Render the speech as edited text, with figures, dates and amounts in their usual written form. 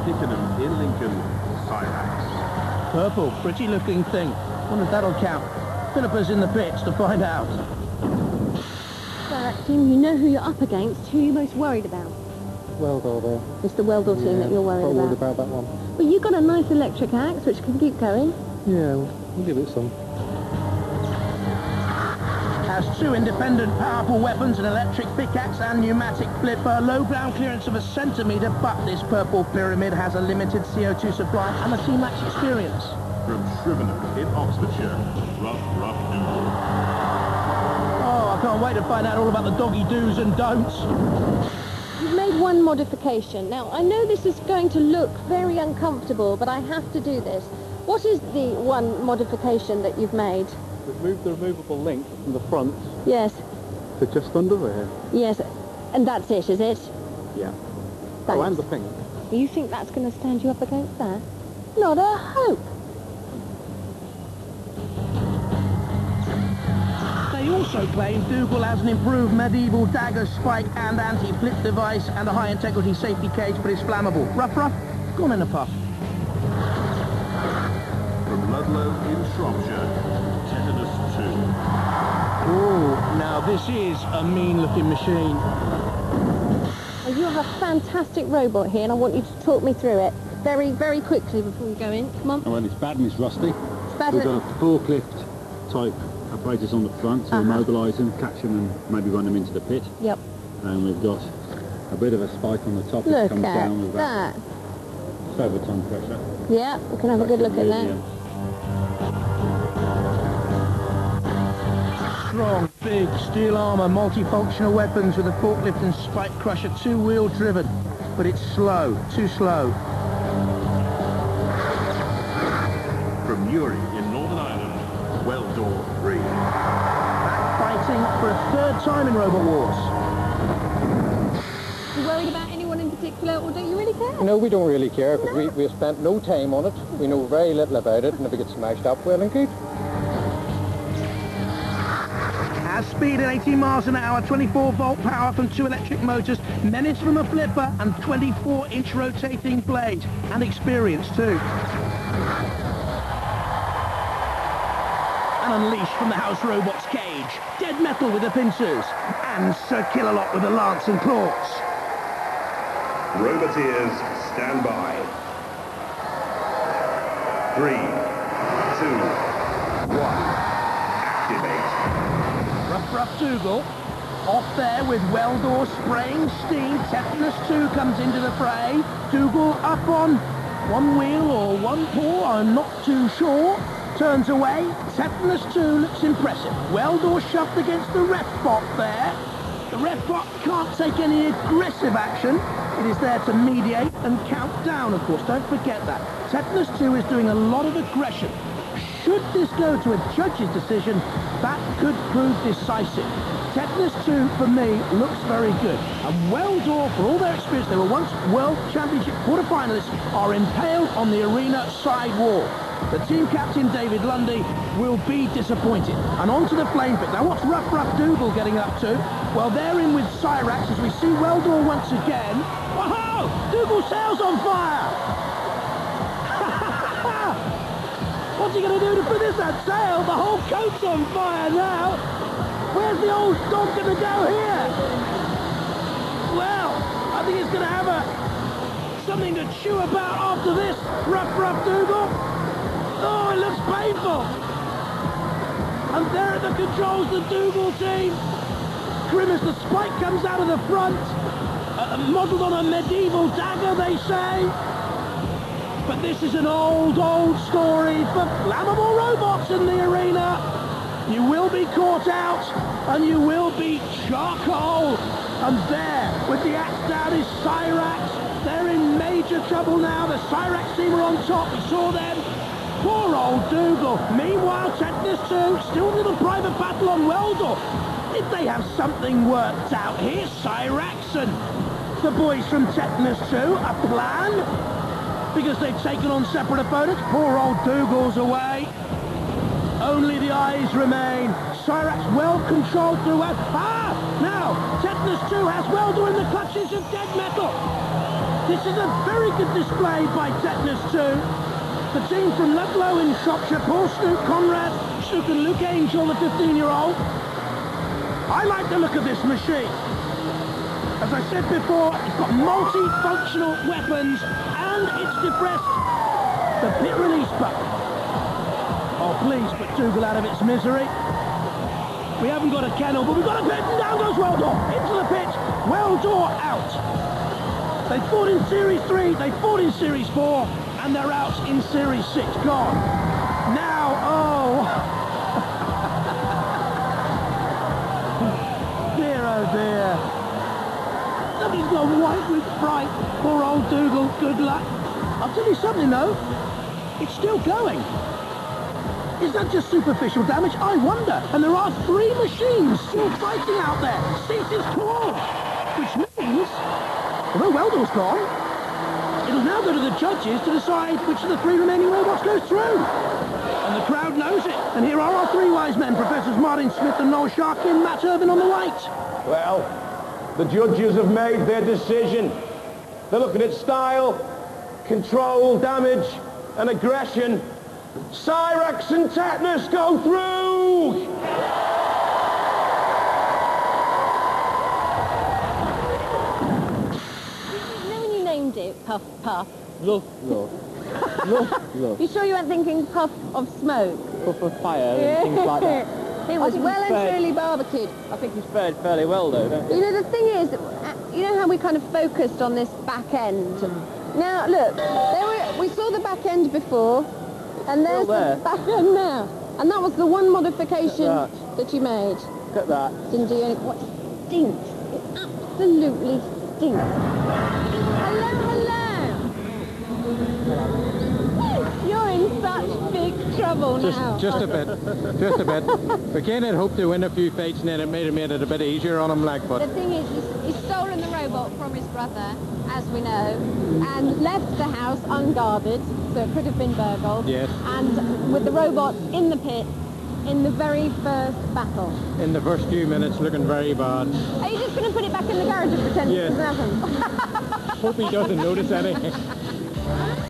Tetanus in Lincoln, Cyrax. Purple, pretty looking thing. Wonder if that'll count. Philippa's in the pits to find out. Cyrax team, you know who you're up against. Who are you most worried about? Wel-Dor there. It's the Wel-Dor team that you're worried about. worried about that one. Well, you've got a nice electric axe which can keep going. Yeah, we'll give it some. Has two independent powerful weapons, an electric pickaxe and pneumatic flipper, low ground clearance of 1 centimetre, but this purple pyramid has a limited CO2 supply and a T-Max experience. From Shrivenen in Oxfordshire, Rough Dougal. Oh, I can't wait to find out all about the doggy do's and don'ts. You've made one modification. Now, I know this is going to look very uncomfortable, but I have to do this. What is the one modification that you've made? We've moved the removable link from the front Yes. to just under there. Yes. And that's it, is it? Yeah. Thanks. Oh, and the thing. You think that's going to stand you up against that? Not a hope. They also claim Dougal has an improved medieval dagger spike and anti-flip device and a high-integrity safety cage, but it's flammable. Rough, gone in a puff. From Ludlow in Shropshire, Tetanus 2. Oh, now this is a mean-looking machine. Well, you have a fantastic robot here, and I want you to talk me through it very, very quickly before we go in. Come on. Well, it's bad and it's rusty. It's bad. We've got a forklift type apparatus on the front, so immobilise them, catch them and maybe run them into the pit. Yep. And we've got a bit of a spike on the top. Look It comes at down with that. It's over ton pressure. Yeah, we can have a good look at that. Strong, big steel armour, multifunctional weapons with a forklift and spike crusher, two-wheel driven. But it's slow, too slow. From Newry in Northern Ireland, Wel-Dor 3. Fighting for a third time in Robot Wars. You worried about anyone in particular, or don't you really care? No, we don't really care, because we've spent no time on it. We know very little about it, and if it gets smashed up, well and good. Has speed at 18 miles an hour, 24-volt power from two electric motors, menace from a flipper, and 24-inch rotating blades, and experience too. And unleashed from the house robot's cage, dead metal with the pincers, and Sir Kill-A-Lot with the lance and claws. Roboteers, stand by. 3, 2, 1, activate. Rough Dougal, off there with Wel-Dor spraying steam. Tetanus 2 comes into the fray. Dougal up on one wheel or one paw, I'm not too sure. Turns away. Tetanus 2 looks impressive. Wel-Dor shoved against the ref bot there. The ref bot can't take any aggressive action. It is there to mediate and count down, of course. Don't forget that. Tetanus 2 is doing a lot of aggression. Should this go to a judge's decision, that could prove decisive. Tetanus 2, for me, looks very good. And Wel-Dor, for all their experience, they were once World Championship quarter-finalists, are impaled on the arena side wall. The team captain, David Lundy, will be disappointed. And on to the flame pit. Now, what's Rough Dougal getting up to? Well, they're in with Cyrax as we see Wel-Dor once again. Whoa! Dougal's sail's on fire! What's he going to do to put this that sail? The whole coat's on fire now. Where's the old dog going to go here? Well, I think he's going to have something to chew about after this. Rough Dougal. Oh, it looks painful. And there at the controls, the Dougal team. Grim as the spike comes out of the front. Modelled on a medieval dagger, they say. But this is an old story for flammable robots in the arena. You will be caught out, and you will be charcoal. And there, with the axe down, is Cyrax. They're in major trouble now. The Cyrax team are on top. We saw them. Poor old Dougal. Meanwhile, Tetanus 2, still a little private battle on Wel-Dor. Did they have something worked out here? Cyrax and the boys from Tetanus 2, a plan? Because they've taken on separate opponents. Poor old Dougal's away. Only the eyes remain. Cyrax well controlled throughout. Now, Tetanus 2 has Wel-Dor in the clutches of dead metal. This is a very good display by Tetanus 2. The team from Ludlow in Shropshire, Paul Snook, Conrad Snook and Luke Angel, the 15-year-old. I like the look of this machine. As I said before, it's got multi-functional weapons and it's depressed the pit release button. Oh, please put Dougal out of its misery. We haven't got a kennel, but we've got a pit, and down goes Wel-Dor into the pit. Wel-Dor out. They fought in Series 3, they fought in Series 4, and they're out in Series 6. Gone. Now, oh. Dear, oh dear. Somebody's gone white with fright. Poor old Dougal, good luck. I'll tell you something though, it's still going. Is that just superficial damage? I wonder. And there are 3 machines still fighting out there. 6 is 12. Which means, although Wel-Dor's gone, it'll now go to the judges to decide which of the 3 remaining robots goes through. And the crowd knows it. And here are our 3 wise men, Professors Martin Smith and Noel Sharkin, Matt Irvin on the right. Well, the judges have made their decision. They're looking at style, control, damage, and aggression. Cyrax and Tetanus go through! You know when you named it Puff Puff? Look. You sure you weren't thinking puff of smoke? Puff of fire and things like that. It was think well it's and fair. truly barbecued. I think he's fared fairly well though, don't you? You know, the thing is, you know how we kind of focused on this back end? Now, look, we saw the back end before, and there's the back end now. And that was the one modification that you made. Look at that. Didn't do anything. What stinks? It absolutely stinks. Hello, hello! You're in such big trouble now. Just a bit. We kind of hoped to win a few fights, and then it made it a bit easier on him, like, but... The thing is, he's stolen the robot from his brother, as we know, and left the house unguarded, so it could have been burgled. Yes. And with the robot in the pit, in the very first battle. In the first few minutes, looking very bad. Are you just going to put it back in the garage and pretend Yes. it doesn't happen? Hope he doesn't notice anything.